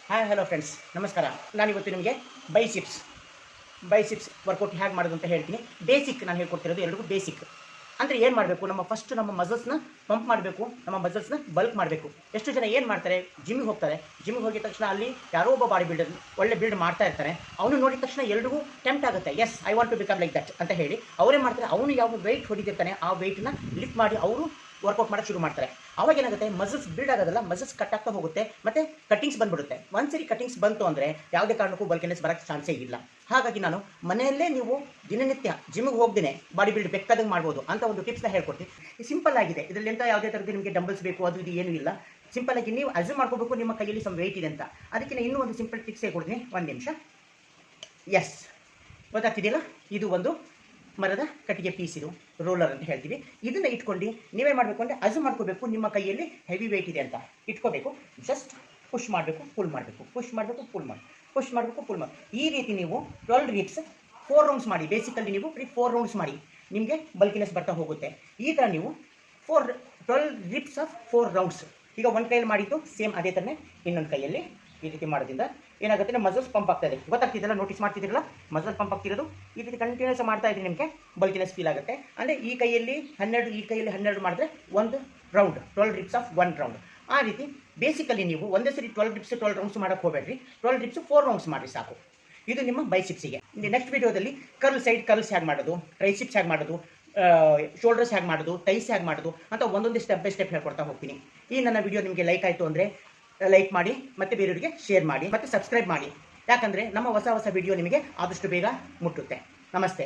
Hi hello friends, ನಮಸ್ಕಾರ. ನಾನಿವತ್ತು ನಿಮಗೆ ಬೈಸಿಪ್ಸ್ ವರ್ಕೌಟ್ ಹೇಗೆ ಮಾಡೋದು ಅಂತ ಹೇಳ್ತೀನಿ. ಬೇಸಿಕ್ ನಾನು ಹೇಳ್ಕೊಡ್ತಿರೋದು ಎಲ್ರಿಗೂ ಬೇಸಿಕ್. ಅಂದರೆ ಏನು ಮಾಡಬೇಕು, ನಮ್ಮ ಮಸಲ್ಸ್ನ ಪಂಪ್ ಮಾಡಬೇಕು, ನಮ್ಮ ಮಸಲ್ಸ್ನ ಬಲ್ಕ್ ಮಾಡಬೇಕು. ಎಷ್ಟು ಜನ ಏನು ಮಾಡ್ತಾರೆ, ಜಿಮ್ಮಿಗೆ ಹೋಗ್ತಾರೆ. ಜಿಮ್ಮಿಗೆ ಹೋಗಿದ ತಕ್ಷಣ ಅಲ್ಲಿ ಯಾರೋ ಒಬ್ಬ ಬಾಡಿ ಬಿಲ್ಡರ್ ಒಳ್ಳೆ ಬಿಲ್ಡ್ ಮಾಡ್ತಾ ಇರ್ತಾರೆ. ಅವನು ನೋಡಿದ ತಕ್ಷಣ ಎಲ್ರಿಗೂ ಟೆಂಪ್ಟ್ ಆಗುತ್ತೆ, yes I want to become like that ಅಂತ ಹೇಳಿ ಅವರೇ ಮಾಡ್ತಾರೆ. ಅವನು ಯಾವ ವೆಯ್ಟ್ ಹೊಡಿತಿರ್ತಾನೆ ಆ ವೆಯ್ಟನ್ನ ಲಿಫ್ಟ್ ಮಾಡಿ ಅವರು ವರ್ಕೌಟ್ ಮಾಡೋಕ್ಕೆ ಶುರು ಮಾಡ್ತಾರೆ. ಅವಾಗ ಏನಾಗುತ್ತೆ, ಮಸಲ್ಸ್ ಬಿಲ್ಡ್ ಆಗೋದಲ್ಲ, ಮಸಲ್ಸ್ ಕಟ್ ಆಗ್ತಾ ಹೋಗುತ್ತೆ, ಮತ್ತು ಕಟ್ಟಿಂಗ್ಸ್ ಬಂದ್ಬಿಡುತ್ತೆ. ಒಂದ್ಸರಿ ಕಟ್ಟಿಂಗ್ಸ್ ಬಂತು ಅಂದರೆ ಯಾವುದೇ ಕಾರಣಕ್ಕೂ ಬಲ್ಕಿನೆಸ್ ಬರೋಕ್ಕೆ ಚಾನ್ಸೇ ಇಲ್ಲ. ಹಾಗಾಗಿ ನಾನು ಮನೆಯಲ್ಲೇ ನೀವು ದಿನನಿತ್ಯ ಜಿಮ್ಗೆ ಹೋಗ್ದೇನೆ ಬಾಡಿ ಬಿಲ್ಡ್ ಬೇಕಾದಂಗೆ ಮಾಡ್ಬೋದು ಅಂತ ಒಂದು ಟಿಪ್ಸ್ನ ಹೇಳ್ಕೊಡ್ತೀನಿ. ಸಿಂಪಲ್ ಆಗಿದೆ, ಇದರಲ್ಲಿ ಎಂತ ಯಾವುದೇ ಥರದ್ದು ನಿಮಗೆ ಡಂಬಲ್ಸ್ ಬೇಕು ಅದು ಇದು ಏನೂ ಇಲ್ಲ. ಸಿಂಪಲ್ ಆಗಿ ನೀವು ಅಸ್ಯೂಮ್ ಮಾಡ್ಕೋಬೇಕು ನಿಮ್ಮ ಕೈಯಲ್ಲಿ ಸ್ವಲ್ಪ ವೆಯ್ಟ್ ಇದೆ ಅಂತ. ಅದಕ್ಕೆ ಇನ್ನೂ ಒಂದು ಸಿಂಪಲ್ ಟಿಪ್ಸ್ ಹೇಳ್ಕೊಡ್ತೀನಿ, ಒಂದು ನಿಮಿಷ. ಎಸ್, ಗೊತ್ತಾಗ್ತಿದೆಯಲ್ಲ, ಇದು ಒಂದು ಮರದ ಕಟ್ಟಿಗೆ ಪೀಸ್, ಇದು ರೋಲರ್ ಅಂತ ಹೇಳ್ತೀವಿ. ಇದನ್ನು ಇಟ್ಕೊಂಡು ನೀವೇ ಮಾಡಬೇಕು ಅಂದರೆ ಅಸ್ಯೂಮ್ ಮಾಡ್ಕೋಬೇಕು ನಿಮ್ಮ ಕೈಯಲ್ಲಿ ಹೆವಿ ವೆಯ್ಟ್ ಇದೆ ಅಂತ ಇಟ್ಕೋಬೇಕು. ಜಸ್ಟ್ ಪುಷ್ ಮಾಡಬೇಕು, ಪುಲ್ ಮಾಡಬೇಕು, ಪುಷ್ ಮಾಡಬೇಕು, ಪುಲ್ ಮಾಡಿ, ಪುಷ್ ಮಾಡಬೇಕು, ಪುಲ್ ಮಾಡಿ. ಈ ರೀತಿ ನೀವು 12 ರೀಪ್ಸ್ 4 ರೌಂಡ್ಸ್ ಮಾಡಿ. ಬೇಸಿಕಲ್ಲಿ ನೀವು 4 ರೌಂಡ್ಸ್ ಮಾಡಿ, ನಿಮಗೆ ಬಲ್ಕಿನೆಸ್ ಬರ್ತಾ ಹೋಗುತ್ತೆ. ಈ ಥರ ನೀವು 12 ರೀಪ್ಸ್ ಆಫ್ 4 ರೌಂಡ್ಸ್. ಈಗ ಒಂದು ಕೈಯಲ್ಲಿ ಮಾಡಿದ್ದು ಸೇಮ್ ಅದೇ ಥರನೇ ಇನ್ನೊಂದು ಕೈಯಲ್ಲಿ ಈ ರೀತಿ ಮಾಡೋದ್ರಿಂದ ಏನಾಗುತ್ತೆ, ನಮ್ಮ ಮಸಲ್ಸ್ ಪಂಪ್ ಆಗ್ತಾ ಇದೆ. ಗೊತ್ತಾಗ್ತಿದ್ದಲ್ಲ, ನೋಟಿಸ್ ಮಾಡ್ತಿದ್ದಿರಲ್ಲ, ಮಸಲ್ ಪಂಪ್ ಆಗ್ತಿರೋದು. ಈ ರೀತಿ ಕಂಟಿನ್ಯೂಸ್ ಮಾಡ್ತಾ ಇದ್ದೀನಿ, ನಿಮಗೆ ಬಲ್ಕಿನೆಸ್ ಫೀಲ್ ಆಗುತ್ತೆ. ಅಂದರೆ ಈ ಕೈಯಲ್ಲಿ 12, ಈ ಕೈಯಲ್ಲಿ 12 ಮಾಡಿದ್ರೆ ಒಂದು ರೌಂಡ್, 12 ರೀಪ್ಸ್ ಆಫ್ 1 ರೌಂಡ್. ಆ ರೀತಿ ಬೇಸಿಕಲಿ ನೀವು ಒಂದೇ ಸರಿ 12 ರೀಪ್ಸ್ 12 ರೌಂಡ್ಸ್ ಮಾಡೋಕ್ಕೆ ಹೋಗಬೇಡ್ರಿ. 12 ರೀಪ್ಸ್ 4 ರೌಂಡ್ಸ್ ಮಾಡಿ ಸಾಕು. ಇದು ನಿಮ್ಮ ಬೈಸಿಪ್ಸಿಗೆ. ನೆಕ್ಸ್ಟ್ ವೀಡಿಯೋದಲ್ಲಿ ಸೈಡ್ ಕರ್ಲ್ಸ್ ಹೇಗೆ ಮಾಡೋದು, ಟ್ರೈಸಿಪ್ಸ್ ಹೇಗೆ ಮಾಡೋದು, ಶೋಲ್ಡರ್ಸ್ ಹೇಗೆ ಮಾಡೋದು, ಟೈಸ್ ಹೇಗೆ ಮಾಡೋದು ಅಂತ ಒಂದೊಂದು ಸ್ಟೆಪ್ ಬೈ ಸ್ಟೆಪ್ ಹೇಳ್ಕೊಡ್ತಾ ಹೋಗ್ತೀನಿ. ಈ ನನ್ನ ವಿಡಿಯೋ ನಿಮಗೆ ಲೈಕ್ ಆಯಿತು ಅಂದರೆ ಲೈಕ್ ಮಾಡಿ, ಮತ್ತು ಬೇರೆಯವರಿಗೆ ಶೇರ್ ಮಾಡಿ, ಮತ್ತು ಸಬ್ಸ್ಕ್ರೈಬ್ ಮಾಡಿ. ಯಾಕಂದರೆ ನಮ್ಮ ಹೊಸ ವಿಡಿಯೋ ನಿಮಗೆ ಆದಷ್ಟು ಬೇಗ ಮುಟ್ಟುತ್ತೆ. ನಮಸ್ತೆ.